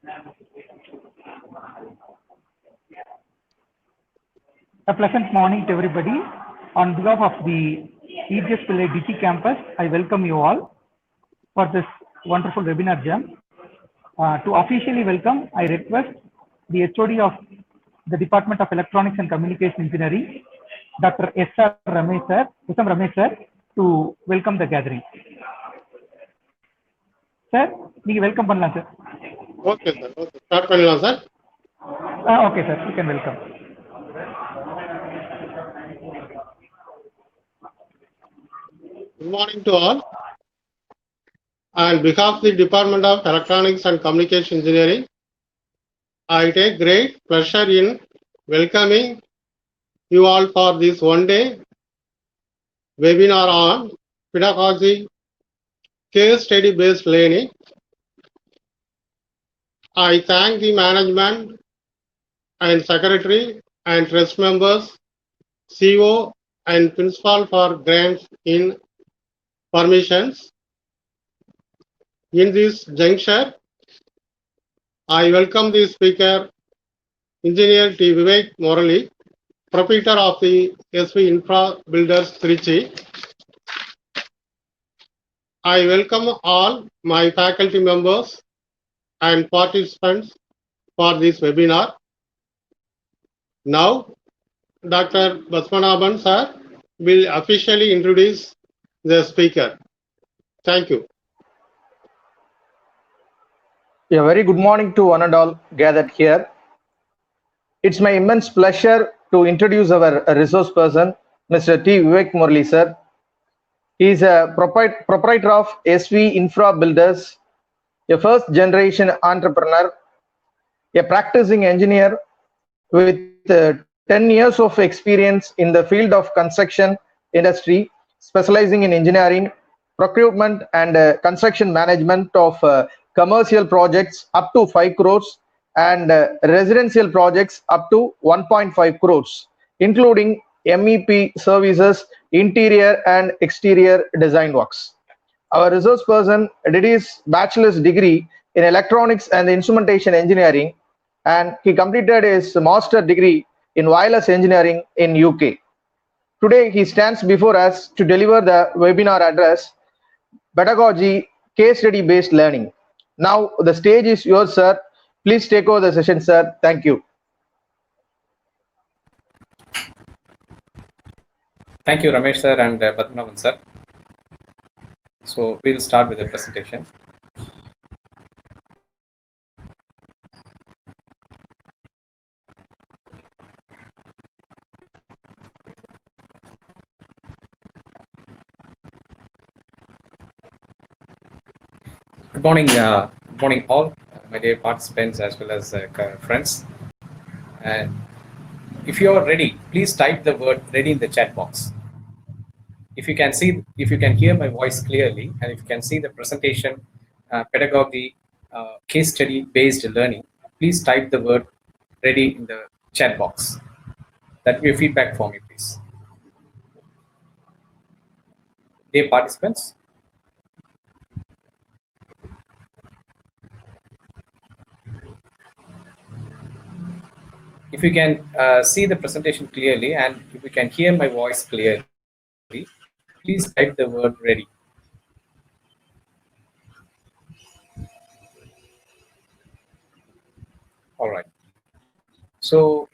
A pleasant morning to everybody. On behalf of the EGS Pillay DT campus, I welcome you all for this wonderful webinar jam. To officially welcome, I request the HOD of the Department of Electronics and Communication Engineering, Dr. S.R. Ramesh sir, to welcome the gathering. Sir, you welcome pannalam sir. Okay sir. Okay. Start pannalam sir. Okay sir, you can welcome. Good morning to all. On behalf of the Department of Electronics and Communication Engineering, I take great pleasure in welcoming you all for this one-day webinar on pedagogy case study based learning. I thank the management and secretary and trust members, CEO and principal for grants in permissions. In this juncture, I welcome the speaker, Engineer T. VivekMurali, proprietor of the SV Infra Builders Trichy. I welcome all my faculty members and participants for this webinar. Now, Dr. Basmanaban sir will officially introduce the speaker. Thank you. A very good morning to one and all gathered here. It's my immense pleasure to introduce our resource person, Mr. T. VivekMurali sir. He is a proprietor of SV Infra Builders, a first generation entrepreneur, a practicing engineer with 10 years of experience in the field of construction industry, specializing in engineering, procurement and construction management of commercial projects up to 5 crores and residential projects up to 1.5 crores, including MEP services, interior and exterior design works. Our resource person did his bachelor's degree in electronics and instrumentation engineering, and he completed his master degree in wireless engineering in UK. Today, he stands before us to deliver the webinar address, Pedagogy Case Study Based Learning. Now, the stage is yours, sir. Please take over the session, sir. Thank you. Thank you, Ramesh sir and Padmanabhan sir. So we'll start with the presentation. Good morning all, my dear participants as well as friends. And if you are ready, please type the word ready in the chat box. If you can hear my voice clearly, and if you can see the presentation, pedagogy, case study based learning, please type the word ready in the chat box. That will be a feedback for me, please. Dear participants, if you can see the presentation clearly and if you can hear my voice clearly, please type the word ready. All right. So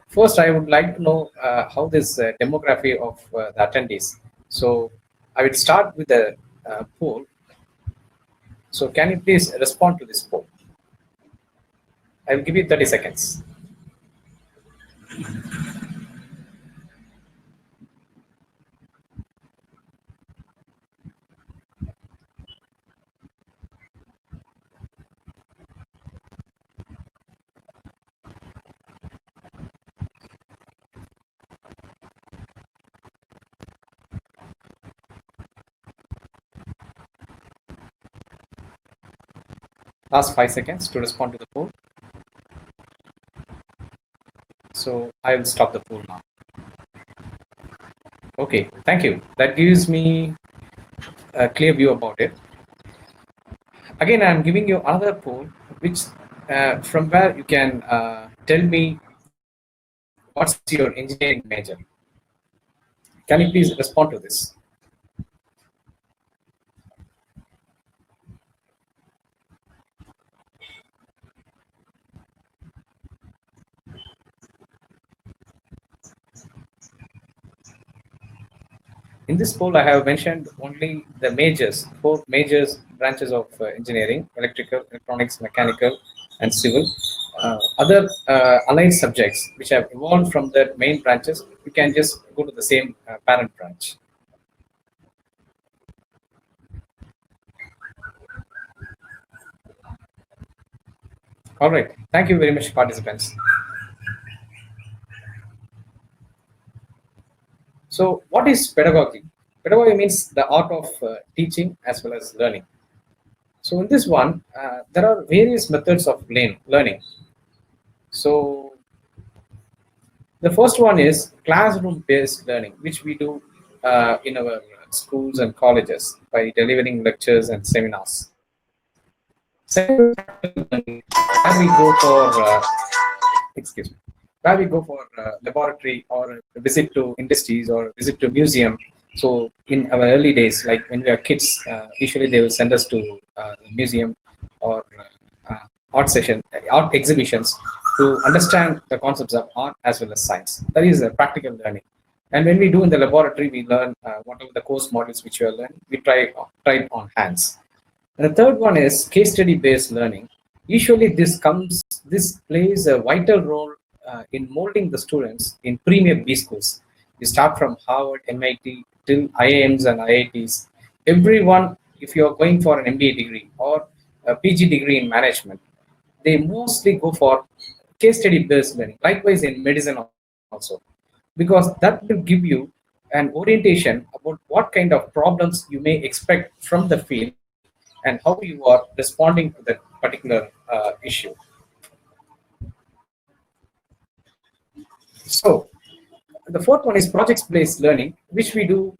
first, I would like to know how this demography of the attendees. So I will start with the poll. So can you please respond to this poll? I will give you 30 seconds. Last 5 seconds to respond to the poll. So I will stop the poll now. Okay, thank you. That gives me a clear view about it. Again, I'm giving you another poll, which from where you can tell me what's your engineering major. Can you please respond to this? In this poll, I have mentioned only the majors, 4 major branches of engineering: electrical, electronics, mechanical, and civil. Other aligned subjects which have evolved from the main branches, you can just go to the same parent branch. All right. Thank you very much, participants. So, what is pedagogy? Pedagogy means the art of teaching as well as learning. So, in this one, there are various methods of learning. So, the first one is classroom-based learning, which we do in our schools and colleges by delivering lectures and seminars. Second, where we go for excuse me, where we go for laboratory or a visit to industries or visit to museum. So in our early days, like when we are kids, usually they will send us to museum or art session, art exhibitions to understand the concepts of art as well as science. That is practical learning. And when we do in the laboratory, we learn whatever the course modules which we are learning, we try it on hands. And the third one is case study based learning. Usually this plays a vital role in molding the students in premier B schools. You start from Harvard, MIT, till IIMs and IITs. Everyone, if you are going for an MBA degree or a PG degree in management, they mostly go for case study based learning. Likewise in medicine also, because that will give you an orientation about what kind of problems you may expect from the field and how you are responding to that particular issue. So the fourth one is project-based learning, which we do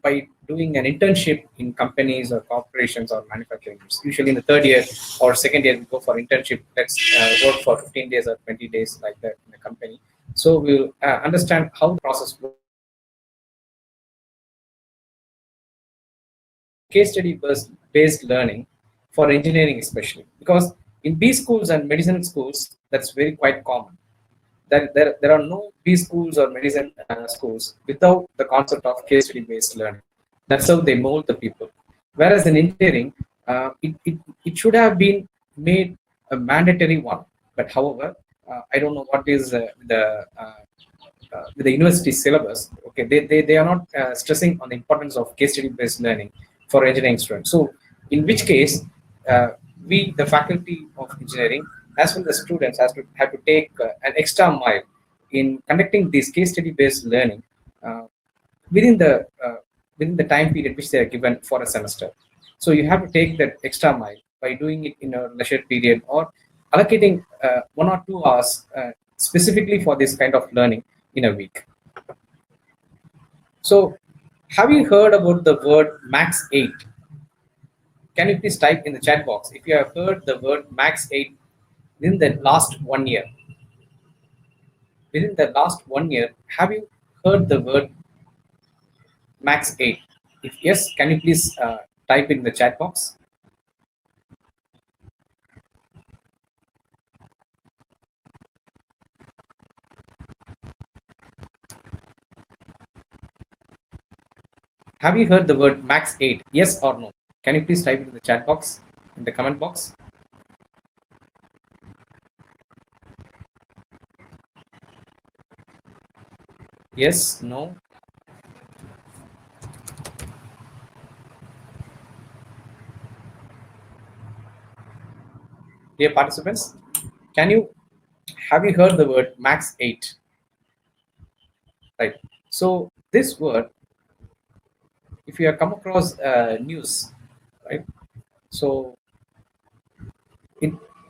by doing an internship in companies or corporations or manufacturing. Usually in the third year or second year, we go for internship. Let's work for 15 days or 20 days like that in a company. So we'll understand how the process works. Case study based learning for engineering especially, because in B schools and medicine schools, that's very quite common. There are no B schools or medicine schools without the concept of case study based learning. That's how they mold the people. Whereas in engineering, it should have been made a mandatory one. But however, I don't know what is with the university syllabus. Okay, they are not stressing on the importance of case study based learning for engineering students. So in which case, we, the faculty of engineering, as well as students, have to take an extra mile in conducting this case study based learning within the time period which they are given for a semester. So you have to take that extra mile by doing it in a leisure period or allocating 1 or 2 hours specifically for this kind of learning in a week. So have you heard about the word max 8? Can you please type in the chat box if you have heard the word max 8 within the last 1 year? Within the last 1 year, have you heard the word max 8? If yes, can you please type in the chat box? Have you heard the word max 8? Yes or no? Can you please type it in the chat box, in the comment box? Yes, no? Dear participants, have you heard the word max 8? Right. So this word, if you have come across news, right? So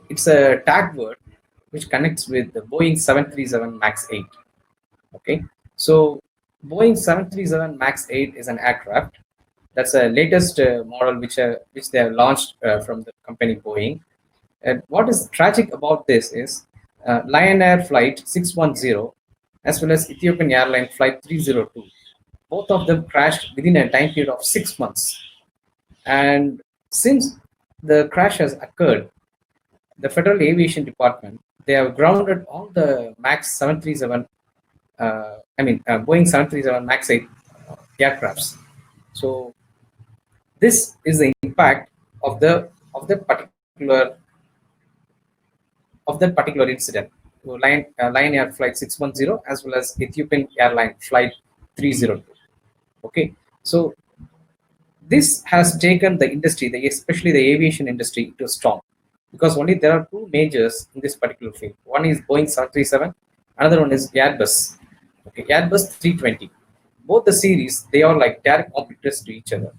it's a tag word which connects with the Boeing 737 Max 8. Okay, so Boeing 737 Max 8 is an aircraft That's the latest model which they have launched from the company Boeing. And what is tragic about this is Lion Air Flight 610 as well as Ethiopian Airline Flight 302. Both of them crashed within a time period of 6 months. And since the crash has occurred, the Federal Aviation Department, they have grounded all the MAX 737, Boeing 737 MAX 8 aircrafts. So this is the impact of that particular incident. So Lion Air Flight 610 as well as Ethiopian Airline Flight 302. Okay, so this has taken the industry, especially the aviation industry, to a storm, because only there are two majors in this particular field. One is Boeing 737, another one is Airbus. Okay, Airbus 320. Both the series, they are like direct competitors to each other.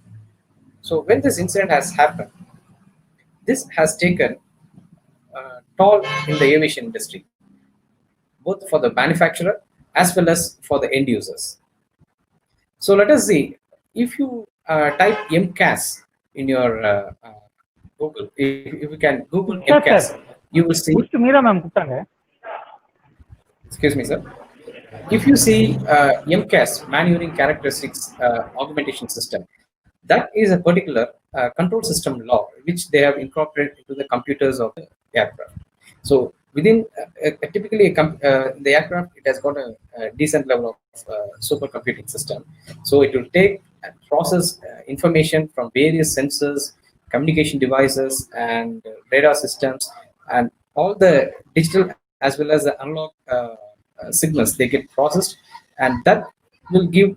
So when this incident has happened, this has taken toll in the aviation industry, both for the manufacturer as well as for the end users. So let us see, if you type MCAS in your Google, if you can Google MCAS, you will see. Excuse me, sir. If you see MCAS, Maneuvering Characteristics Augmentation System, that is a particular control system law which they have incorporated into the computers of the aircraft. So within typically the aircraft, it has got a decent level of supercomputing system. So it will take and process information from various sensors, communication devices, and radar systems, and all the digital as well as the analog signals they get processed, and that will give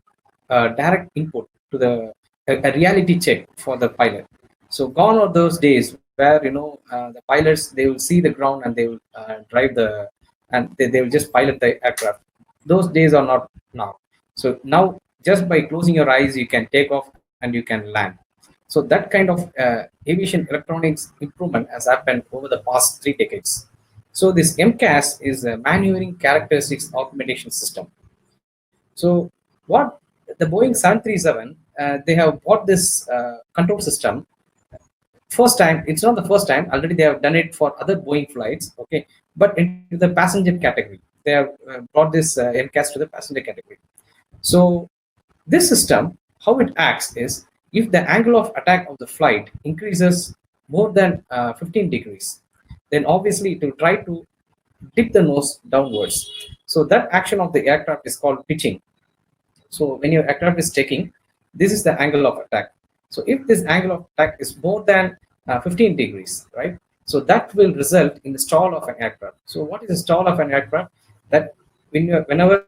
direct input to a reality check for the pilot. So gone are those days where the pilots, they will see the ground and they will drive they will just pilot the aircraft. Those days are not now. So now just by closing your eyes you can take off and you can land. So that kind of aviation electronics improvement has happened over the past 3 decades. So this MCAS is a Maneuvering Characteristics Augmentation System. So what the Boeing 737, they have bought this control system. First time, it's not the first time, already they have done it for other Boeing flights, okay, but into the passenger category. They have brought this MCAS to the passenger category. So this system, how it acts is, if the angle of attack of the flight increases more than 15 degrees, then obviously it will try to dip the nose downwards. So that action of the aircraft is called pitching. So when your aircraft is taking, this is the angle of attack. So if this angle of attack is more than 15 degrees, right? So that will result in the stall of an aircraft. So what is the stall of an aircraft? That whenever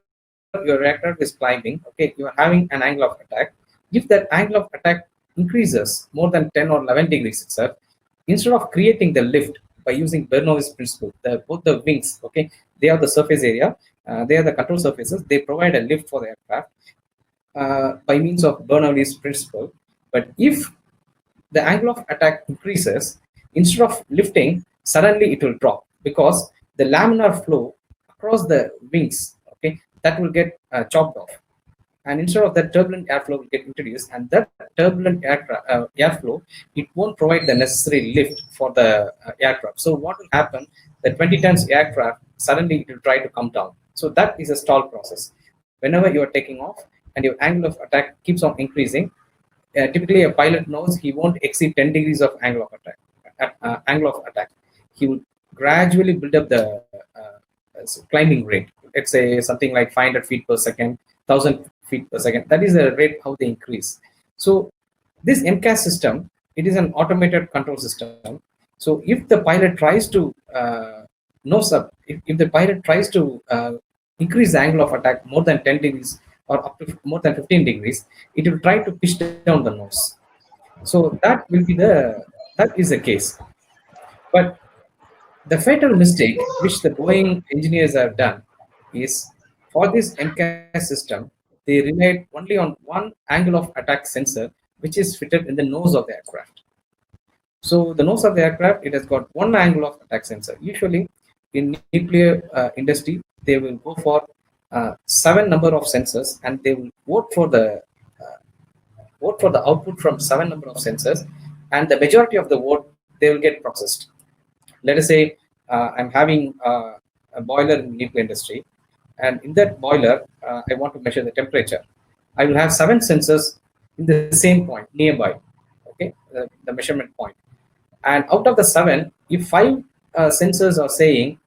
your aircraft is climbing, okay, you are having an angle of attack. If that angle of attack increases more than 10 or 11 degrees itself, instead of creating the lift by using Bernoulli's principle, both the wings, okay, they are the surface area, they are the control surfaces, they provide a lift for the aircraft by means of Bernoulli's principle. But if the angle of attack increases, instead of lifting, suddenly it will drop, because the laminar flow across the wings, okay, that will get chopped off, and instead of that, turbulent airflow will get introduced, and that turbulent airflow, it won't provide the necessary lift for the aircraft. So what will happen? The 20 tons aircraft, suddenly it will try to come down. So that is a stall process. Whenever you are taking off and your angle of attack keeps on increasing, typically a pilot knows he won't exceed 10 degrees of angle of attack. He will gradually build up the climbing rate. Let's say something like 500 feet per second, 1000 feet per second. That is the rate how they increase. So this MCAS system, it is an automated control system. So if the pilot tries to nose up, if the pilot tries to increase the angle of attack more than 10 degrees or up to more than 15 degrees, it will try to pitch down the nose. So that is the case. But the fatal mistake which the Boeing engineers have done is, for this MCAS system, they relied only on one angle of attack sensor, which is fitted in the nose of the aircraft. So the nose of the aircraft, it has got one angle of attack sensor. Usually in nuclear industry, they will go for 7 number of sensors, and they will vote for the vote for the output from 7 number of sensors, and the majority of the vote, they will get processed. Let us say I'm having a boiler in the nuclear industry, and in that boiler, I want to measure the temperature. I will have 7 sensors in the same point nearby, okay, the measurement point. And out of the 7, if 5 sensors are saying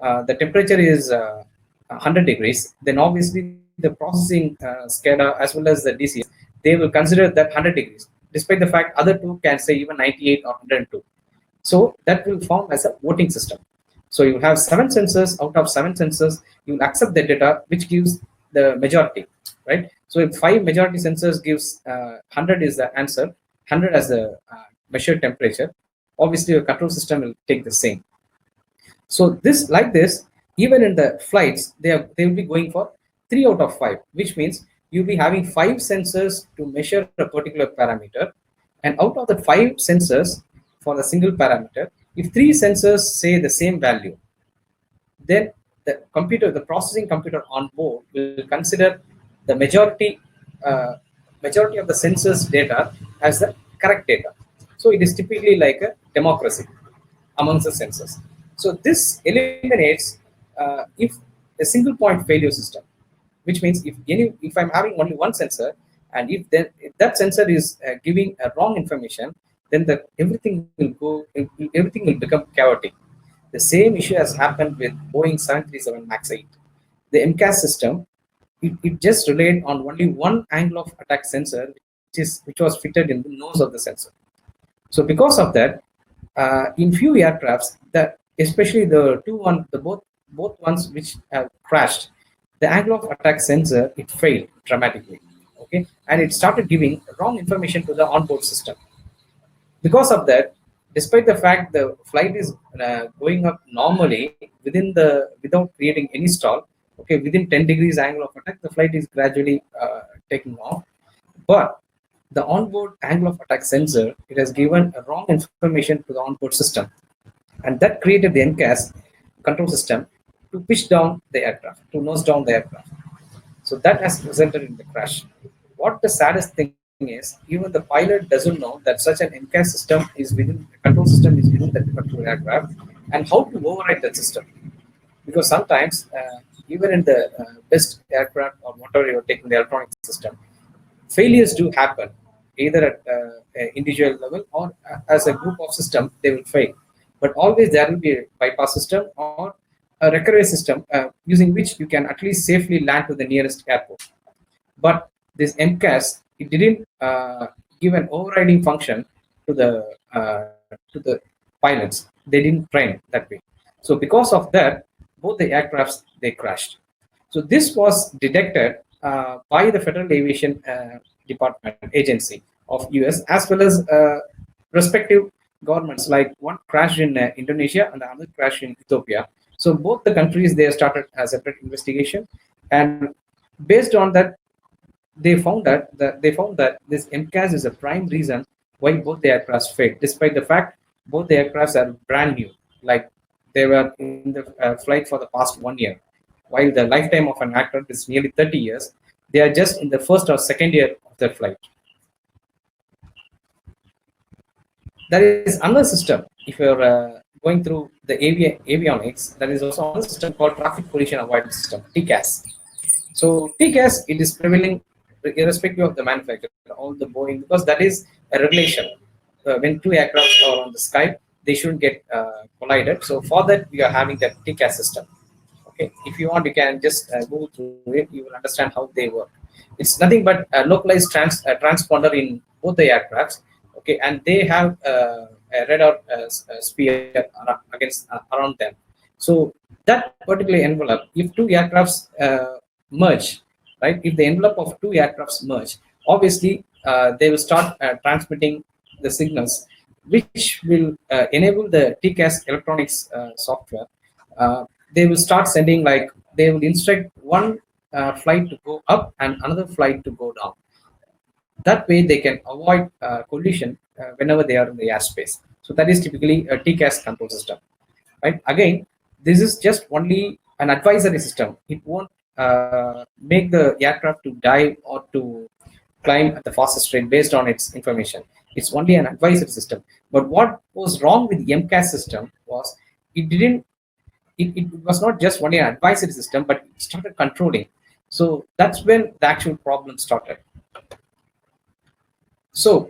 the temperature is 100 degrees, then obviously the processing SCADA as well as the DCS, they will consider that 100 degrees, despite the fact other 2 can say even 98 or 102. So that will form as a voting system. So you have 7 sensors. Out of 7 sensors, you will accept the data which gives the majority, right? So if 5 majority sensors gives 100 is the answer, 100 as the measured temperature, obviously your control system will take the same. So this, like this, even in the flights, they will be going for 3 out of 5, which means you'll be having 5 sensors to measure a particular parameter, and out of the 5 sensors for the single parameter, if 3 sensors say the same value, then the computer, the processing computer on board will consider the majority of the sensors data as the correct data. So it is typically like a democracy amongst the sensors. So this eliminates if a single point failure system, which means if I'm having only one sensor, and if that sensor is giving a wrong information, then everything will become chaotic. The same issue has happened with Boeing 737 MAX 8. The MCAS system, it just relied on only one angle of attack sensor, which was fitted in the nose of the sensor. So because of that, in few aircrafts, that especially the both ones which have crashed, the angle of attack sensor, it failed dramatically, okay, and it started giving wrong information to the onboard system. Because of that, despite the fact the flight is going up normally without creating any stall, okay, within 10 degrees angle of attack, the flight is gradually taking off. But the onboard angle of attack sensor, it has given a wrong information to the onboard system, and that created the MCAS control system to pitch down the aircraft, to nose down the aircraft. So that has resulted in the crash. What the saddest thing is, even the pilot doesn't know that such an MCAS system is within the control system is within the particular aircraft, and how to override that system. Because sometimes, even in the best aircraft or whatever you're taking the electronic system, failures do happen, either at individual level or as a group of system, they will fail. But always there will be a bypass system or a recovery system using which you can at least safely land to the nearest airport. But this MCAS, it didn't give an overriding function to the pilots. They didn't train that way. So because of that, both the aircrafts, they crashed. So this was detected by the Federal Aviation Department agency of US, as well as respective governments, like one crashed in Indonesia and the other crashed in Ethiopia. So both the countries, they started a separate investigation, and based on that, they found that this MCAS is a prime reason why both the aircrafts failed, despite the fact both the aircrafts are brand new, like they were in the flight for the past 1 year, while the lifetime of an aircraft is nearly 30 years. They are just in the first or second year of their flight. There is another system. If you're going through the avionics, there is also another system called traffic collision avoidance system, TCAS. So TCAS, it is prevailing irrespective of the manufacturer, all the Boeing, because that is a regulation. When two aircraft are on the sky, they shouldn't get collided. So for that, we are having that TCAS system. Okay, if you want, you can just go through it. You will understand how they work. It's nothing but a localized transponder in both the aircrafts. Okay, and they have a radar sphere around them. So that particular envelope, if two aircrafts merge, right? If the envelope of two aircrafts merge, obviously they will start transmitting the signals, which will enable the TCAS electronics software. They will start sending, like they will instruct one flight to go up and another flight to go down. That way they can avoid collision whenever they are in the airspace. So that is typically a TCAS control system, right? Again, this is just only an advisory system. It won't make the aircraft to dive or to climb at the fastest rate based on its information. It's only an advisory system. But what was wrong with the MCAS system was it didn't. It was not just only an advisory system, but it started controlling. So that's when the actual problem started. So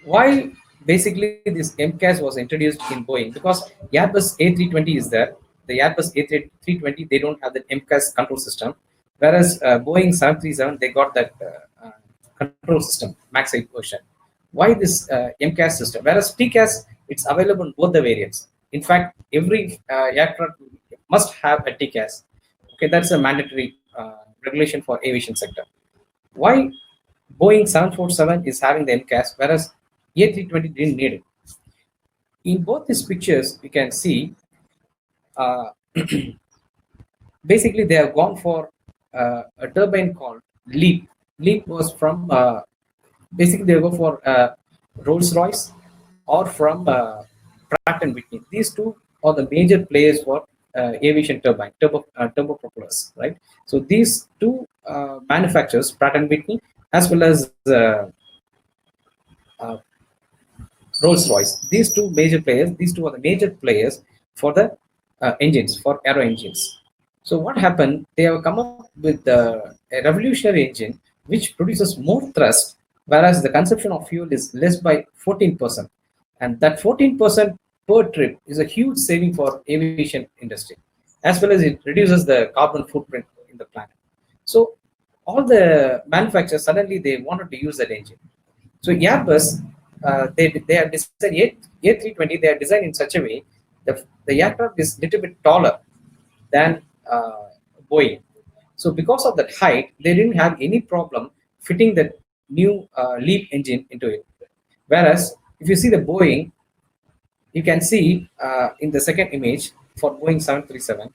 why basically this MCAS was introduced in Boeing? Because Airbus A320 is there. The Airbus A320, they don't have the MCAS control system, whereas Boeing 737, they got that control system, Max 8 version. Why this MCAS system? Whereas TCAS, it's available in both the variants. In fact, every aircraft must have a TCAS. Okay, that's a mandatory regulation for aviation sector. Why Boeing 747 is having the MCAS, whereas A320 didn't need it? In both these pictures, you can see uh, basically they have gone for a turbine called LEAP. LEAP was from basically they go for Rolls-Royce or from Pratt and Whitney. These two are the major players for aviation turbine, turbo propellers, right? So these two manufacturers, Pratt and Whitney, as well as uh, Rolls-Royce, these two major players, these two are the major players for the engines, for aero engines. So what happened? They have come up with a revolutionary engine which produces more thrust, whereas the consumption of fuel is less by 14%. And that 14% per trip is a huge saving for aviation industry, as well as it reduces the carbon footprint in the planet. So all the manufacturers suddenly they wanted to use that engine. So Airbus, they have designed A320. They are designed in such a way that the aircraft is little bit taller than Boeing. So because of that height, they didn't have any problem fitting the new LEAP engine into it. Whereas if you see the Boeing, you can see in the second image for Boeing 737,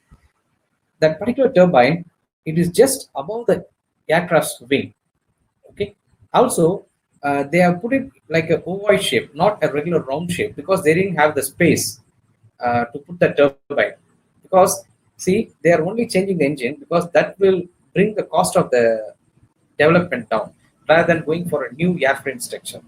that particular turbine, it is just above the aircraft's wing. Okay. Also, they have put it like a ovoid shape, not a regular round shape, because they didn't have the space to put the turbine. Because see, they are only changing the engine because that will bring the cost of the development down, rather than going for a new airframe structure.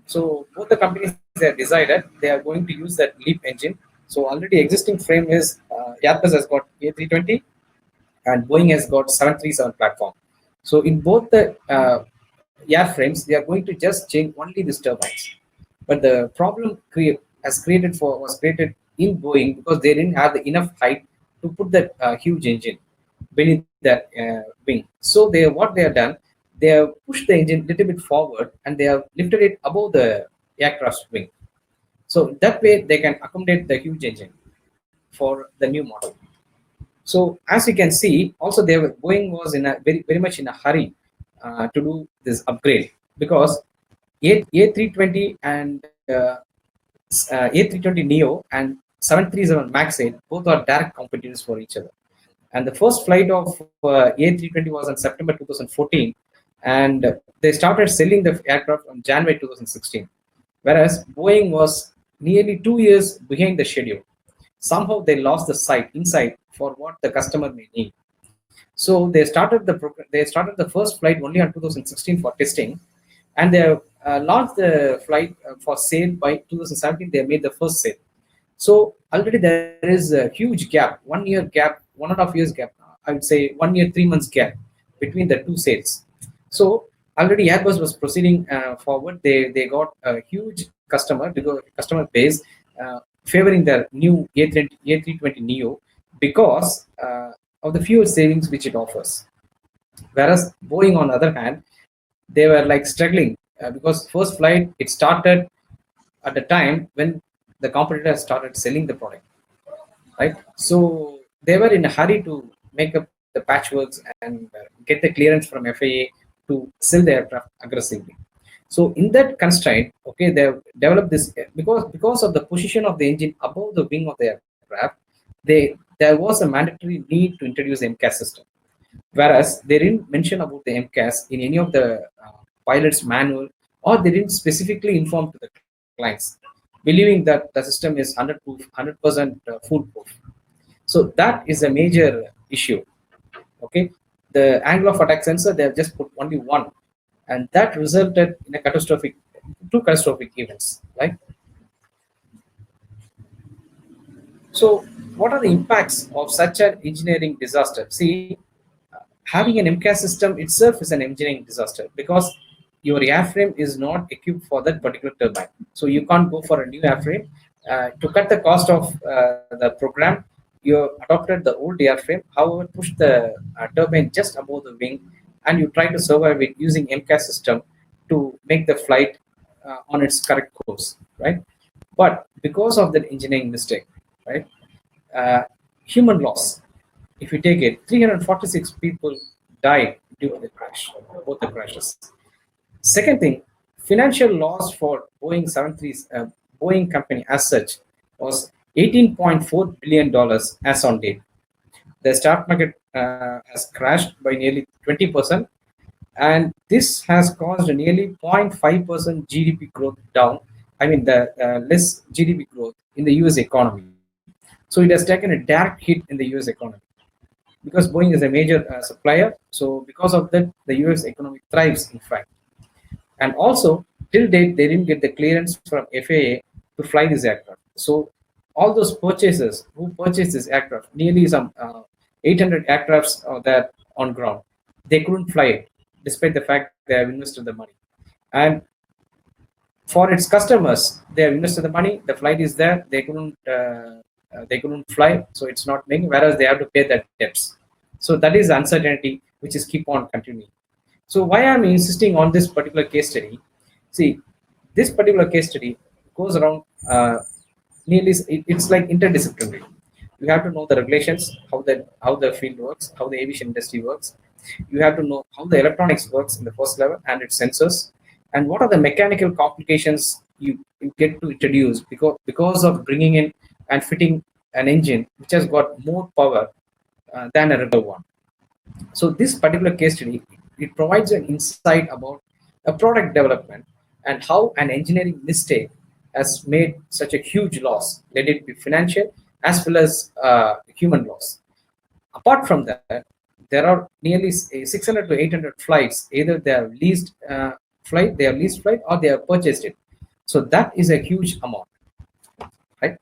So both the companies they have decided they are going to use that LEAP engine. So already existing frame is Airbus has got A320 and Boeing has got 737 platform. So in both the airframes, they are going to just change only these turbines. But the problem was created in Boeing because they didn't have the enough height to put that huge engine beneath that wing. So what they have done, they have pushed the engine a little bit forward and they have lifted it above the aircraft's wing. So that way they can accommodate the huge engine for the new model. So as you can see, also Boeing was in a very much in a hurry to do this upgrade because A320 and A320 Neo and 737 Max 8 both are direct competitors for each other. And the first flight of A320 was in September 2014, and they started selling the aircraft on January 2016. Whereas Boeing was nearly 2 years behind the schedule. Somehow they lost the insight for what the customer may need. So they started the first flight only on 2016 for testing, and they launched the flight for sale by 2017. They made the first sale. So already there is a huge gap, 1 year gap, 1.5 years gap. I would say 1 year, 3 months gap between the two sales. So already Airbus was proceeding forward. They got a huge customer base favoring their new A320 Neo because of the fuel savings which it offers. Whereas Boeing, on the other hand, they were like struggling because first flight it started at the time when the competitors started selling the product, right? So they were in a hurry to make up the patchworks and get the clearance from FAA to sell the aircraft aggressively. So in that constraint, okay, they have developed this because of the position of the engine above the wing of the aircraft. There was a mandatory need to introduce the MCAS system, whereas they didn't mention about the MCAS in any of the pilot's manual, or they didn't specifically inform to the clients, believing that the system is 100% foolproof. So that is a major issue. Okay, the angle of attack sensor they have just put only one, and that resulted in two catastrophic events, right? So, what are the impacts of such an engineering disaster? See, having an MCAS system itself is an engineering disaster because your airframe is not equipped for that particular turbine. So you can't go for a new airframe. To cut the cost of the program, you adopted the old airframe, however, push the turbine just above the wing, and you try to survive it using MCAS system to make the flight on its correct course, right? But because of that engineering mistake, right, uh, human loss. If you take it, 346 people died due to the crash, both the crashes. Second thing, financial loss for Boeing 73, Boeing company as such was $18.4 billion as on date. The stock market has crashed by nearly 20%, and this has caused a nearly 0.5% GDP growth down. I mean, the less GDP growth in the US economy. So it has taken a direct hit in the US economy because Boeing is a major supplier. So because of that, the US economy thrives, in fact. And also, till date, they didn't get the clearance from FAA to fly this aircraft. So all those purchasers who purchased this aircraft, nearly some 800 aircrafts that on ground, they couldn't fly it, despite the fact they have invested the money. And for its customers, they have invested the money. The flight is there. They couldn't fly, so it's not making. Whereas they have to pay their debts. So that is uncertainty, which is keep on continuing. So why I'm insisting on this particular case study? See, this particular case study goes around nearly. It's like interdisciplinary. You have to know the regulations, how the field works, how the aviation industry works. You have to know how the electronics works in the first level and its sensors, and what are the mechanical complications you get to introduce because of bringing in and fitting an engine which has got more power than a regular one. So this particular case study, it provides an insight about a product development and how an engineering mistake has made such a huge loss, let it be financial as well as human loss. Apart from that, there are nearly 600 to 800 flights. Either they are leased flight, or they have purchased it. So that is a huge amount, right?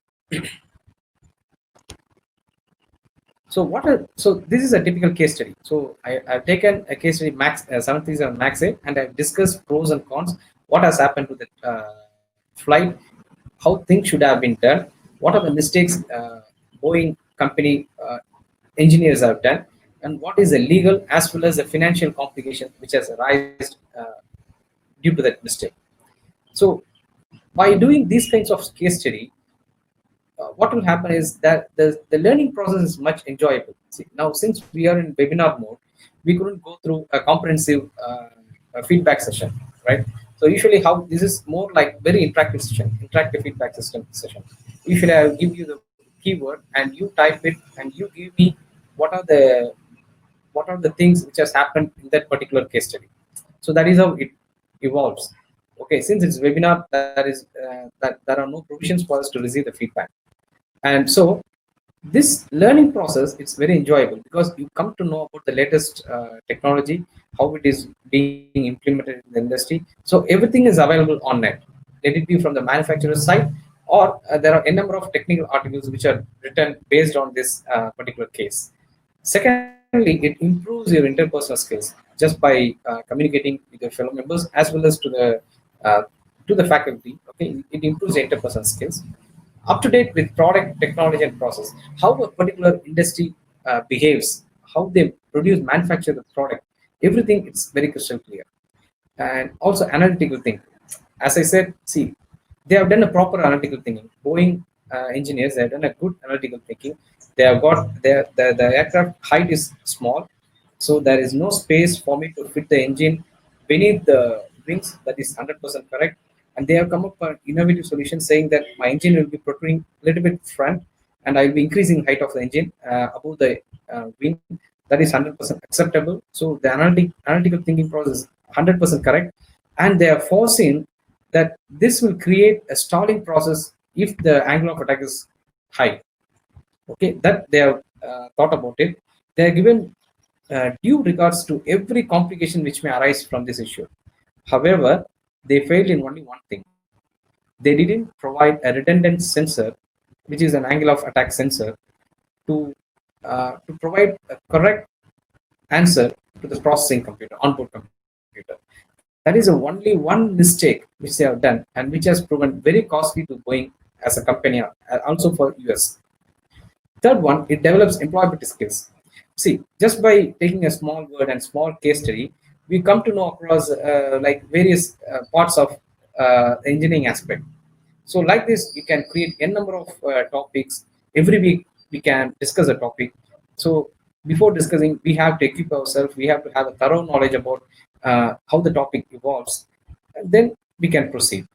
So this is a typical case study. So I've taken a case study Max 737 Max 8, and I've discussed pros and cons. What has happened to the flight? How things should have been done? What are the mistakes Boeing company engineers have done? And what is the legal as well as the financial complication which has arisen due to that mistake? So by doing these kinds of case study, what will happen is that the learning process is much enjoyable. See, now, since we are in webinar mode, we couldn't go through a comprehensive feedback session, right? So usually how this is more like very interactive feedback session. Usually I will give you the keyword and you type it and you give me what are the things which has happened in that particular case study. So that is how it evolves. Okay, since it's webinar, that there are no provisions for us to receive the feedback. And so this learning process, it's very enjoyable because you come to know about the latest technology, how it is being implemented in the industry. So everything is available on net. Let it be from the manufacturer's side, or there are a number of technical articles which are written based on this particular case. Secondly, it improves your interpersonal skills just by communicating with your fellow members as well as to the faculty. Okay, it improves the interpersonal skills. Up to date with product, technology, and process. How a particular industry behaves, how they manufacture the product, everything it's very crystal clear. And also analytical thinking. As I said, see, they have done a proper analytical thinking. Boeing engineers, they have done a good analytical thinking. They have got the aircraft height is small, so there is no space for me to fit the engine beneath the wings. That is 100% correct. And they have come up with an innovative solution saying that my engine will be protruding a little bit front, and I will be increasing height of the engine above the wing. That is 100% acceptable. So the analytical thinking process is 100% correct, and they are foreseen that this will create a stalling process if the angle of attack is high. Okay, that they have thought about it. They are given due regards to every complication which may arise from this issue. However, they failed in only one thing. They didn't provide a redundant sensor, which is an angle of attack sensor, to provide a correct answer to the processing computer, onboard computer. That is only one mistake which they have done and which has proven very costly to Boeing as a company, also for US. Third one, it develops employability skills. See, just by taking a small word and small case study, we come to know across like various parts of the engineering aspect. So like this, you can create n number of topics. Every week we can discuss a topic. So before discussing, we have to equip ourselves. We have to have a thorough knowledge about how the topic evolves, and then we can proceed.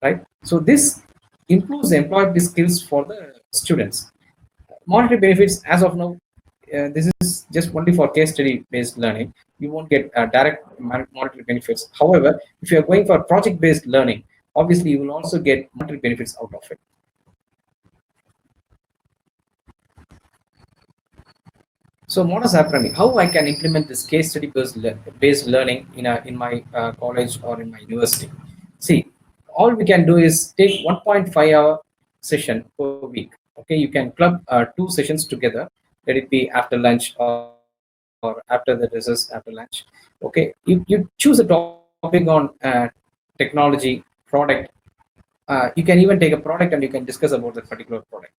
Right. So this improves the employability skills for the students. Monetary benefits, as of now, this is just only for case study based learning. You won't get direct monetary benefits. However, if you are going for project based learning, obviously you will also get monetary benefits out of it. So modus operandi, how I can implement this case study based learning in my college or in my university. See, all we can do is take 1.5-hour session per week. Okay, you can club 2 sessions together. Let it be after lunch or after the recess, after lunch. Okay, you choose a topic on technology, product. You can even take a product and you can discuss about that particular product.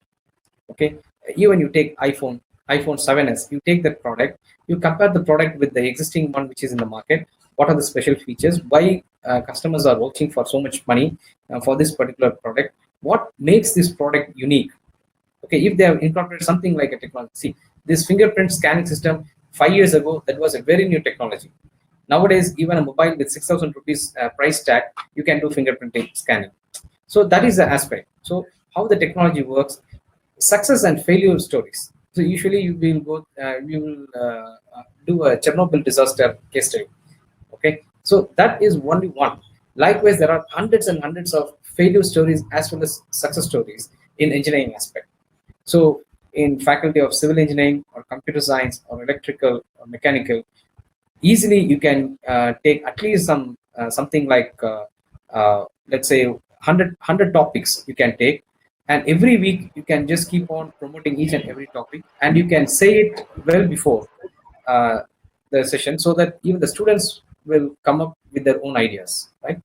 Okay, even you take iPhone 7s, you take that product, you compare the product with the existing one which is in the market. What are the special features? Why customers are working for so much money for this particular product? What makes this product unique? Okay, if they have incorporated something like a technology, see, this fingerprint scanning system 5 years ago, that was a very new technology. Nowadays, even a mobile with 6,000 rupees price tag, you can do fingerprinting scanning. So that is the aspect. So how the technology works, success and failure stories. So usually you will do a Chernobyl disaster case study. Okay, so that is only one. Likewise, there are hundreds and hundreds of failure stories as well as success stories in engineering aspect. So in faculty of civil engineering or computer science or electrical or mechanical, easily you can take at least something like let's say 100 topics you can take, and every week you can just keep on promoting each and every topic, and you can say it well before the session so that even the students will come up with their own ideas, right?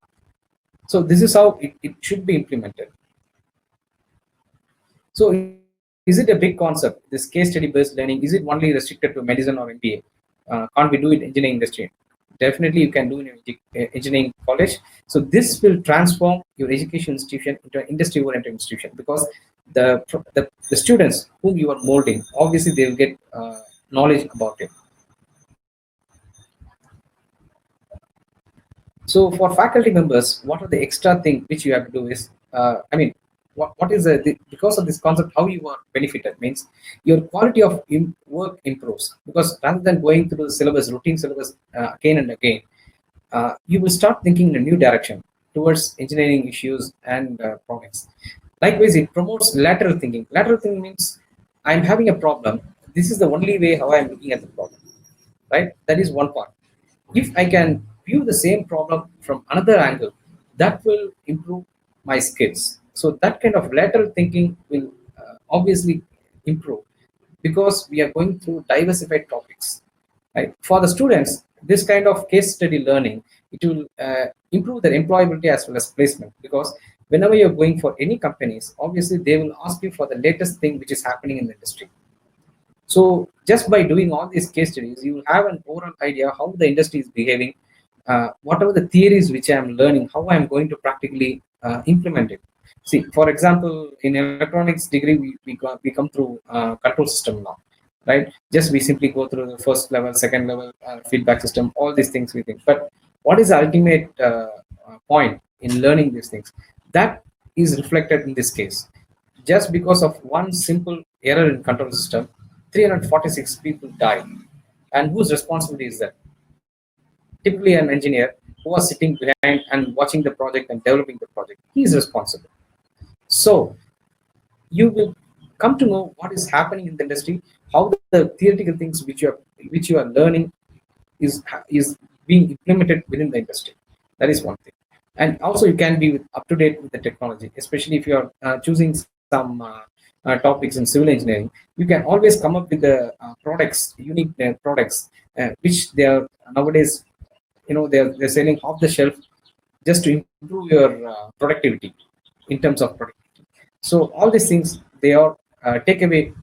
So this is how it should be implemented. So is it a big concept, this case study based learning? Is it only restricted to medicine or MBA? Can't we do it in engineering industry? Definitely you can do in engineering college. So this will transform your education institution into an industry oriented institution, because the students whom you are molding, obviously they will get knowledge about it. So for faculty members, what are the extra thing which you have to do is, what is because of this concept, how you are benefited means your quality of work improves, because rather than going through the syllabus, routine syllabus again and again, you will start thinking in a new direction towards engineering issues and products. Likewise, it promotes lateral thinking. Lateral thinking means I'm having a problem. This is the only way how I'm looking at the problem, right? That is one part. If I can view the same problem from another angle, that will improve my skills. So that kind of lateral thinking will obviously improve, because we are going through diversified topics. Right? For the students, this kind of case study learning, it will improve their employability as well as placement, because whenever you're going for any companies, obviously they will ask you for the latest thing which is happening in the industry. So just by doing all these case studies, you will have an overall idea how the industry is behaving, whatever the theories which I am learning, how I am going to practically implement it. See, for example, in electronics degree, we come through control system now, right? Just we simply go through the first level, second level, feedback system, all these things we think. But what is the ultimate point in learning these things? That is reflected in this case. Just because of one simple error in control system, 346 people died. And whose responsibility is that? Typically an engineer who was sitting behind and watching the project and developing the project. He is responsible. So you will come to know what is happening in the industry, how the theoretical things which you are learning is being implemented within the industry. That is one thing. And also you can be up to date with the technology, especially if you are choosing some topics in civil engineering. You can always come up with the products, unique products, which they are nowadays, they're selling off the shelf, just to improve your productivity in terms of productivity. So all these things, they are take away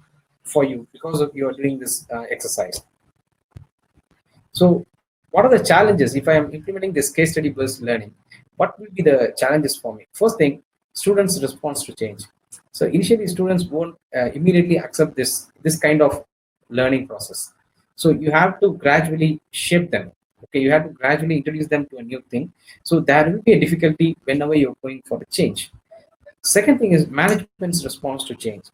for you because of you are doing this exercise. So what are the challenges if I am implementing this case study based learning? What will be the challenges for me? First thing, students response to change. So initially students won't immediately accept this kind of learning process. So you have to gradually shape them. Okay, you have to gradually introduce them to a new thing. So there will be a difficulty whenever you're going for the change. Second thing is management's response to change.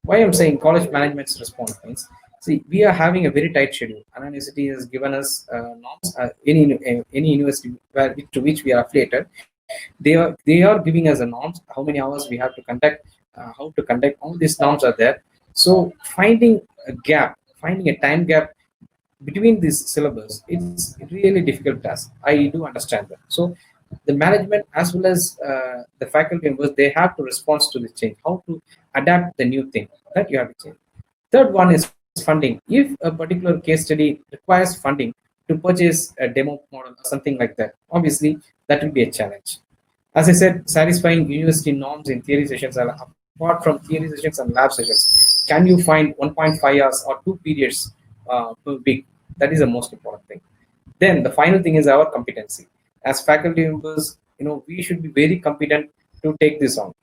Why I'm saying college management's response means, see, we are having a very tight schedule. Anna University has given us norms. Any university to which we are affiliated, they are giving us a norms, how many hours we have to conduct, how to conduct. All these norms are there. So finding a time gap between this syllabus, it's really difficult task. I do understand that. So the management as well as the faculty members, they have to respond to the change, how to adapt the new thing that you have to change. Third one is funding. If a particular case study requires funding to purchase a demo model or something like that, obviously that will be a challenge. As I said, satisfying university norms in theory sessions are apart from theory sessions and lab sessions. Can you find 1.5 hours or 2 periods per week? That is the most important thing. Then the final thing is our competency. As faculty members, we should be very competent to take this on,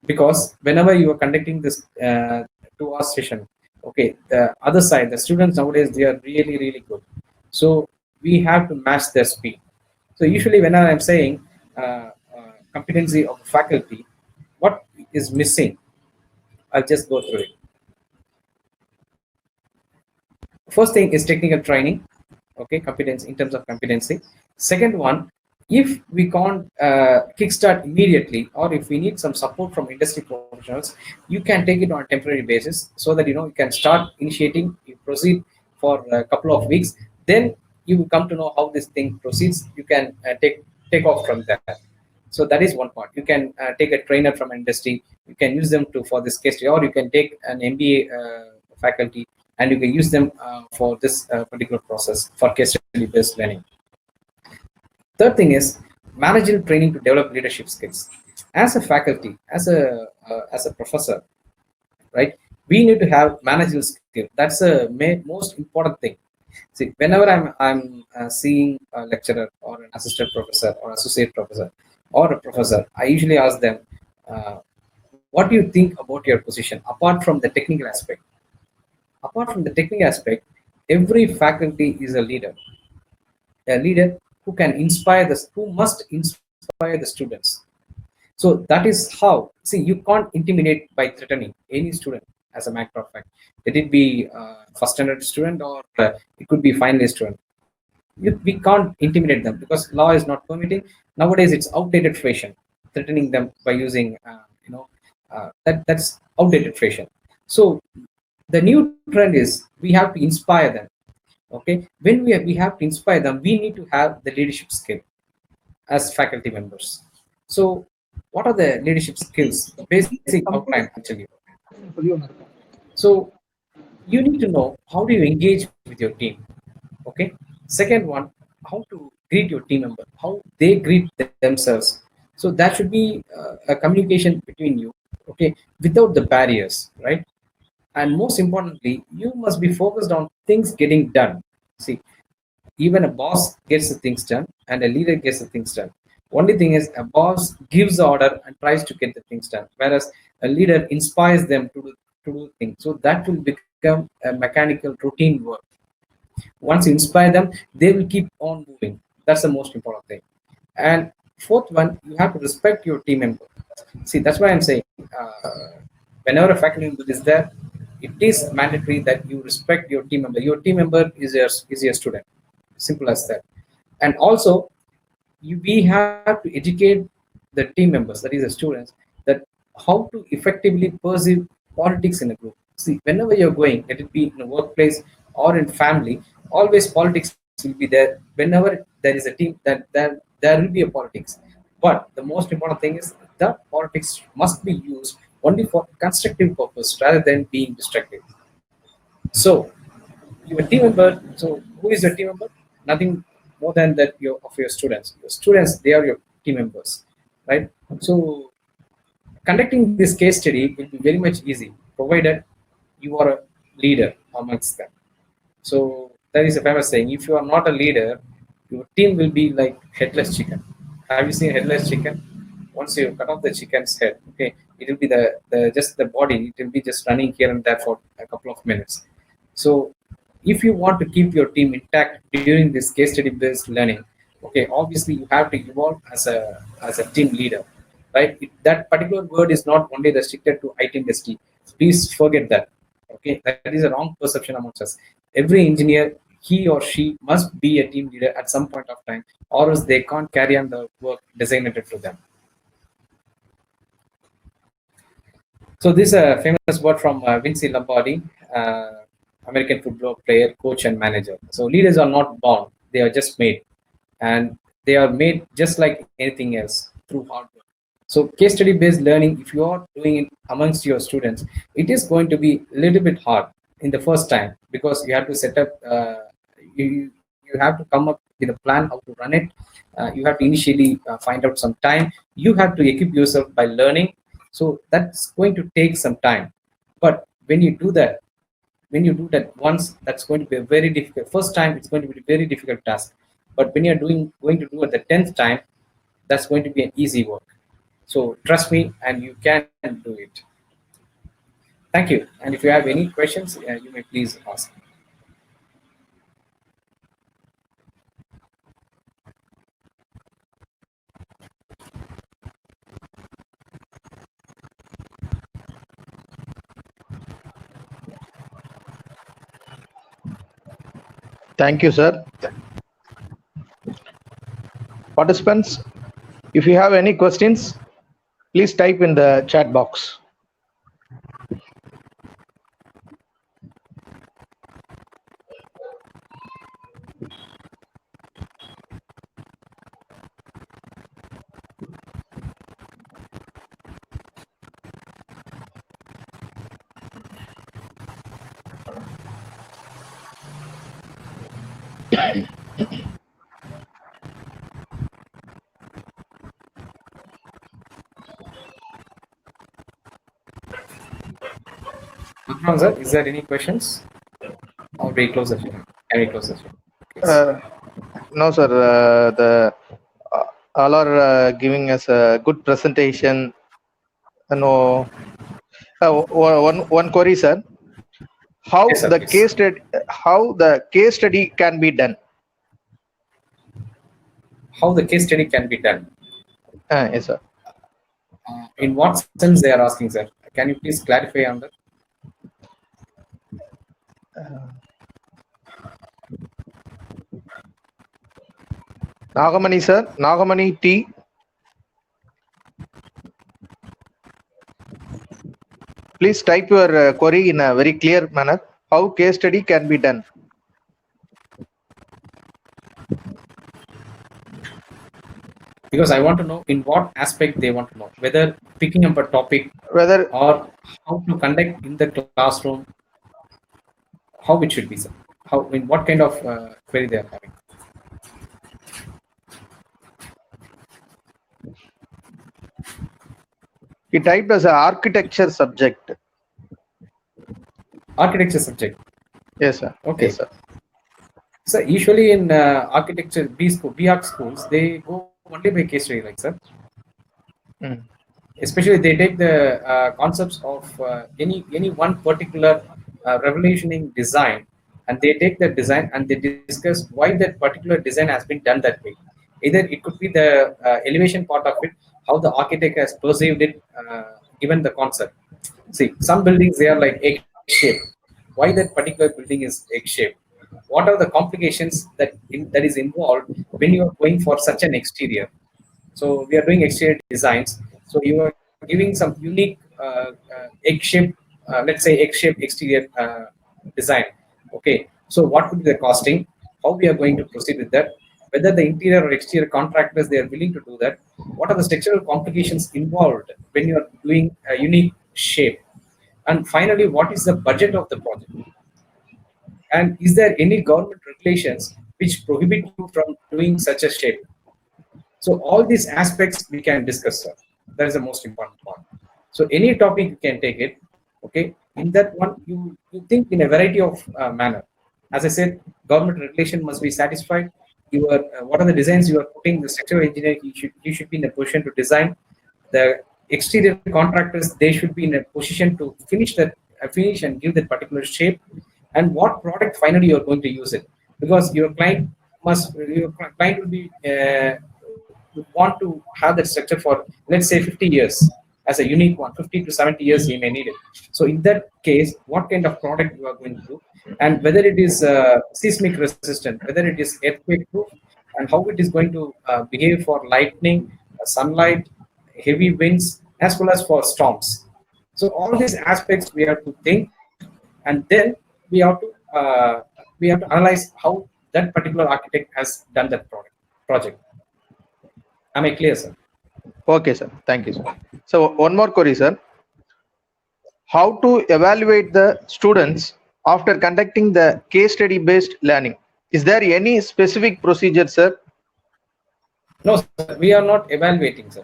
because whenever you are conducting this 2 hour session, okay, the other side, the students nowadays, they are really, really good. So we have to match their speed. So usually when I'm saying competency of faculty, what is missing, I'll just go through it. First thing is technical training. Okay, competence in terms of competency. Second one, if we can't kickstart immediately, or if we need some support from industry professionals, you can take it on a temporary basis, so that you can start initiating, you proceed for a couple of weeks, then you will come to know how this thing proceeds. You can take off from that. So that is one part. You can take a trainer from industry, you can use them for this case study, or you can take an MBA faculty, and you can use them for this particular process for case study based learning. Third thing is managerial training to develop leadership skills. As a faculty, as a professor, right, we need to have managerial skill. That's the most important thing. See, whenever I'm seeing a lecturer or an assistant professor or associate professor or a professor, I usually ask them, what do you think about your position apart from the technical aspect? Apart from the technical aspect, every faculty is a leader who can who must inspire the students. So that is how, see, you can't intimidate by threatening any student. As a matter of fact, let it be first standard student, or it could be final year student. We can't intimidate them, because law is not permitting. Nowadays it's outdated fashion, threatening them by using that's outdated fashion. So the new trend is we have to inspire them. Okay, when we have to inspire them, we need to have the leadership skill as faculty members. So what are the leadership skills? Basic outline actually. So you need to know how do you engage with your team. Okay, second one, how to greet your team member, how they greet themselves. So that should be a communication between you, okay, without the barriers, right? And most importantly, you must be focused on things getting done. See, even a boss gets the things done and a leader gets the things done. Only thing is, a boss gives the order and tries to get the things done, whereas a leader inspires them to do things. So that will become a mechanical routine work. Once you inspire them, they will keep on moving. That's the most important thing. And fourth one, you have to respect your team member. See, that's why I'm saying whenever a faculty member is there, it is mandatory that you respect your team member. Your team member is your student. Simple as that. And also, we have to educate the team members, that is the students, that how to effectively perceive politics in a group. See, whenever you're going, let it be in a workplace or in family, always politics will be there. Whenever there is a team, that there will be a politics. But the most important thing is that politics must be used only for constructive purpose rather than being destructive. So your team member, so who is your team member? Nothing more than that of your students. Your students, they are your team members, right? So conducting this case study will be very much easy, provided you are a leader amongst them. So there is a famous saying: if you are not a leader, your team will be like headless chicken. Have you seen headless chicken? Once you cut off the chicken's head, okay, it will be the just the body. It will be just running here and there for a couple of minutes. So if you want to keep your team intact during this case study based learning, okay, obviously you have to evolve as a team leader, right? That particular word is not only restricted to IT industry. Please forget that. Okay, that is a wrong perception amongst us. Every engineer, he or she must be a team leader at some point of time, or else they can't carry on the work designated to them. So this is a famous word from Vince Lombardi, American football player, coach, and manager. So leaders are not born; they are just made, and they are made just like anything else through hard work. So case study based learning, if you are doing it amongst your students, it is going to be a little bit hard in the first time, because you have to set up, you have to come up with a plan how to run it. You have to initially find out some time. You have to equip yourself by learning. So that's going to take some time. But when you do that, once, that's going to be a very difficult. First time, it's going to be a very difficult task. But when you're going to do it the 10th time, that's going to be an easy work. So trust me, and you can do it. Thank you. And if you have any questions, you may please ask. Thank you, sir. Participants, if you have any questions, please type in the chat box. Sir, is there any questions? Or we close the session? Can we close the session? No, sir. All are giving us a good presentation. No. One query, sir. How Yes, sir, the please. case study can be done? How the case study can be done? Yes, sir. In what sense they are asking, sir? Can you please clarify on that? Nagamani, sir. Nagamani T. Please type your query in a very clear manner. How case study can be done? Because I want to know in what aspect they want to know, whether picking up a topic, Whether or how to conduct in the classroom, how it should be, sir. How, in what kind of query they are having. he typed as an architecture subject. Architecture subject. Yes, sir. Okay. Yes, sir. So usually in architecture, B.Arch schools, they go only by case study, like, sir. Especially they take the concepts of any one particular revolutioning design, and they take that design and they discuss why that particular design has been done that way. Either it could be the elevation part of it, how the architect has perceived it, given the concept. See, some buildings, they are like egg shape. Why that particular building is egg shape? What are the complications that is involved when you are going for such an exterior? So we are doing exterior designs. So you are giving some unique egg shape, let's say egg shape exterior design. Okay. So what would be the costing? How we are going to proceed with that? whether the interior or exterior contractors, they are willing to do that. What are the structural complications involved when you are doing a unique shape? And finally, what is the budget of the project? And is there any government regulations which prohibit you from doing such a shape? So all these aspects we can discuss, sir. That is the most important part. So any topic you can take it. Okay, in that one you think in a variety of manner. As I said, government regulation must be satisfied. Your what are the designs you are putting? The structural engineer, you should be in a position to design. The exterior contractors, they should be in a position to finish and give that particular shape. And what product finally you are going to use it, because your client will be would want to have that structure for, let's say, 50 years as a unique one. 50 to 70 years he may need it. So in that case, what kind of product you are going to do, and whether it is seismic resistant, whether it is earthquake proof, and how it is going to behave for lightning, sunlight, heavy winds, as well as for storms. So all these aspects we have to think, and then we have to analyze how that particular architect has done that project. Am I clear, sir? Okay, sir. Thank you, sir. So one more query, sir. How to evaluate the students after conducting the case study based learning? Is there any specific procedure, sir? No, sir, we are not evaluating, sir.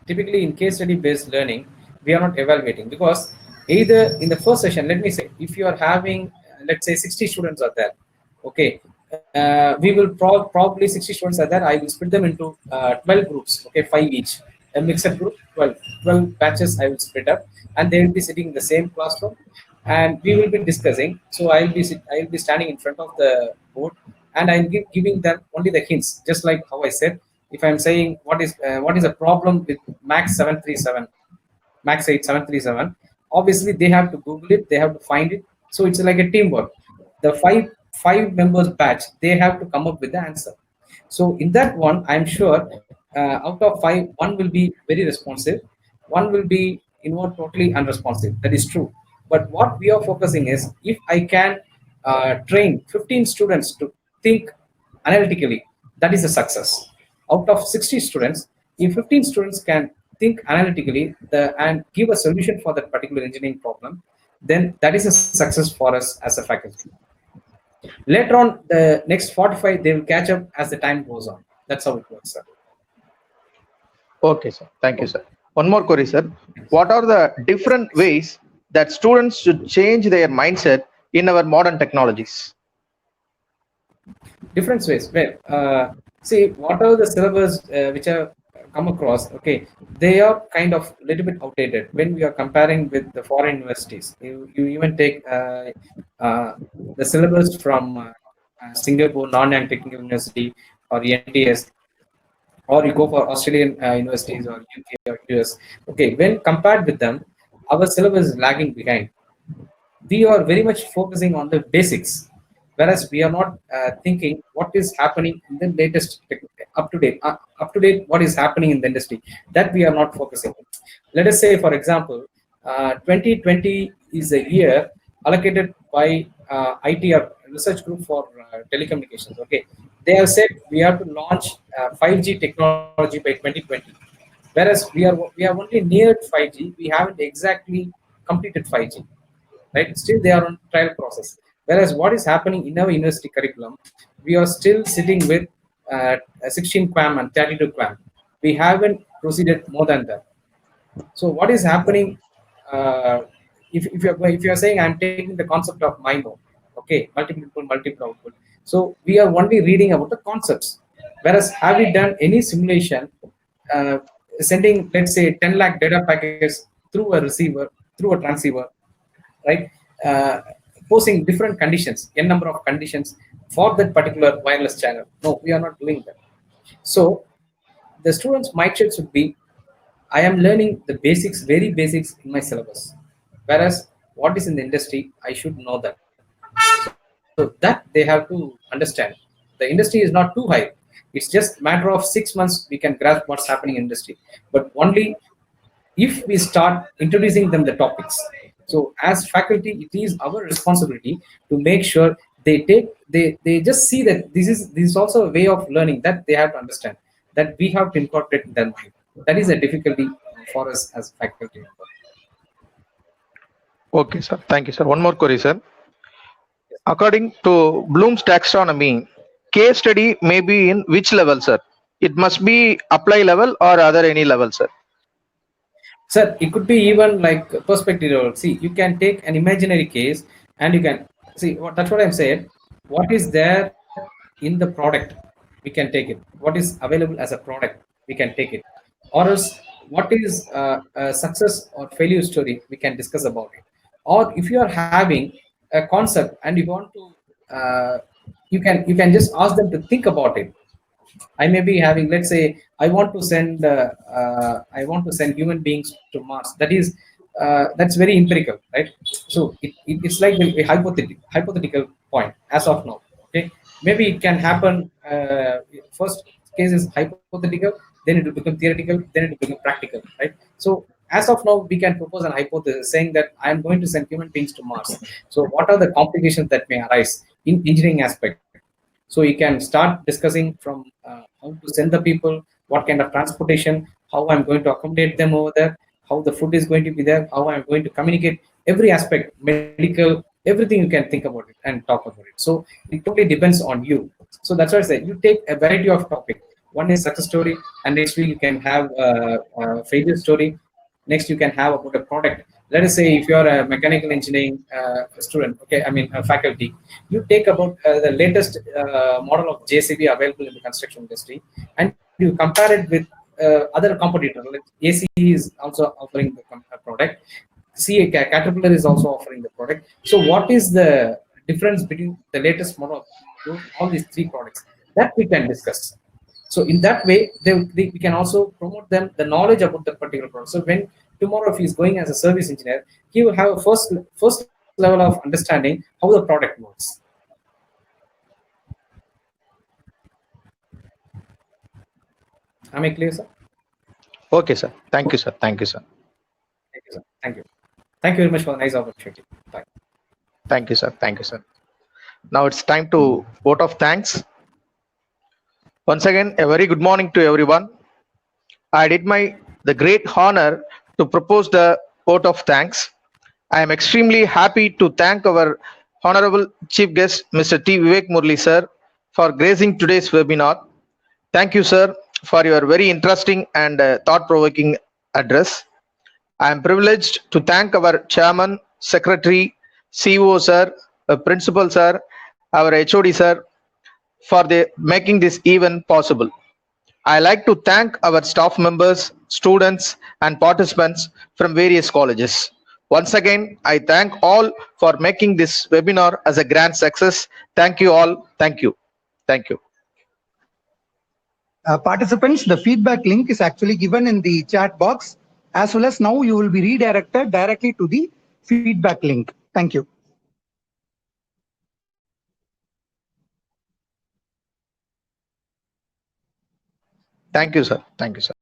Typically in case study based learning, we are not evaluating, because either in the first session, let me say, if you are having, let's say 60 students are there, okay, we will probably 60 students are there, I will split them into 12 groups, okay, 5 each, a mixed group, 12 batches I will split up, and they will be sitting in the same classroom, and we will be discussing. So I will be standing in front of the board, and I will giving them only the hints, just like how I said. If I'm saying what is a problem with Max 737, Max 8737, obviously they have to Google it, they have to find it. So it's like a teamwork. The five members batch, they have to come up with the answer. So in that one, I'm sure out of 5, one will be very responsive, one will be totally unresponsive. That is true. But what we are focusing is, if I can train 15 students to think analytically, that is a success. Out of 60 students, if 15 students can think analytically and give a solution for that particular engineering problem, then that is a success for us as a faculty. Later on, the next 45, they will catch up as the time goes on. That's how it works, sir. Okay, sir. Thank you, sir. One more query, sir. What are the different ways that students should change their mindset in our modern technologies? Different ways. Well, see, what are the syllabus which have come across? Okay, they are kind of a little bit outdated when we are comparing with the foreign universities. You even take the syllabus from Singapore Non-Young Technical University or NTS, or you go for Australian universities or UK or US. Okay, when compared with them, our syllabus is lagging behind. We are very much focusing on the basics, whereas we are not thinking what is happening in the latest up to date what is happening in the industry. That we are not focusing. Let us say, for example, 2020 is a year allocated by ITR research group for telecommunications. Okay, they have said we have to launch 5G technology by 2020, whereas we are only near 5G. We haven't exactly completed 5G. Right? Still they are on trial process. Whereas what is happening in our university curriculum, we are still sitting with 16 QAM and 32 QAM. We haven't proceeded more than that. So what is happening? If you are saying I'm taking the concept of MIMO, okay, multiple input, multiple output. So we are only reading about the concepts. Whereas have we done any simulation sending, let's say, 10 lakh data packets through a receiver, through a transceiver, right? Posing different conditions, n number of conditions for that particular wireless channel. No, we are not doing that. So the students' mindset should be, I am learning the basics, very basics in my syllabus. Whereas what is in the industry, I should know that. So that they have to understand. The industry is not too high. It's just a matter of 6 months we can grasp what's happening in industry. But only if we start introducing them the topics. So as faculty, it is our responsibility to make sure they just see that this is also a way of learning that they have to understand, that we have to incorporate in their mind. That is a difficulty for us as faculty member. Okay, sir. Thank you, sir. One more query, sir. According to Bloom's taxonomy, case study may be in which level, sir? It must be apply level or other any level, sir? Sir, it could be even like perspective level. See, you can take an imaginary case and you can see that's what I'm saying. What is there in the product, we can take it. What is available as a product, we can take it. Or else, what is a success or failure story, we can discuss about it. Or if you are having a concept and you want to, you can just ask them to think about it. I may be having, let's say, I want to send human beings to Mars. That's very empirical, right? So it's like a hypothetical point as of now. Okay, maybe it can happen. First case is hypothetical, then it will become theoretical, then it will become practical, right? So as of now, we can propose an hypothesis saying that I am going to send human beings to Mars. So what are the complications that may arise in engineering aspect? So you can start discussing from how to send the people, what kind of transportation, how I'm going to accommodate them over there, how the food is going to be there, how I'm going to communicate, every aspect, medical, everything you can think about it and talk about it. So it totally depends on you. So that's why I said you take a variety of topic. One is success story, and next week you can have a failure story. Next you can have about a product. Let us say if you are a mechanical engineering student, okay, I mean a faculty, you take about the latest model of JCB available in the construction industry, and you compare it with other competitors. Like AC is also offering the product. Caterpillar is also offering the product. So what is the difference between the latest model of all these three products? That we can discuss. So in that way, we can also promote them the knowledge about the particular product. So when tomorrow if he's going as a service engineer, he will have a first level of understanding how the product works. Am I clear, sir? Okay, sir. Thank you, sir. Thank you, sir. Thank you, sir. Thank you. Thank you very much for a nice opportunity. Bye. Thank you, sir. Thank you, sir. Now it's time to vote of thanks. Once again, a very good morning to everyone. I did the great honor to propose the vote of thanks. I am extremely happy to thank our honorable chief guest, Mr. T. VivekMurali, sir, for gracing today's webinar. Thank you, sir, for your very interesting and thought-provoking address. I am privileged to thank our chairman, secretary, CEO, sir, principal, sir, our HOD, sir, for making this event possible. I like to thank our staff members, students, and participants from various colleges. Once again, I thank all for making this webinar as a grand success. Thank you all. Thank you. Thank you. Participants, the feedback link is actually given in the chat box, as well as now you will be redirected directly to the feedback link. Thank you. Thank you, sir. Thank you, sir.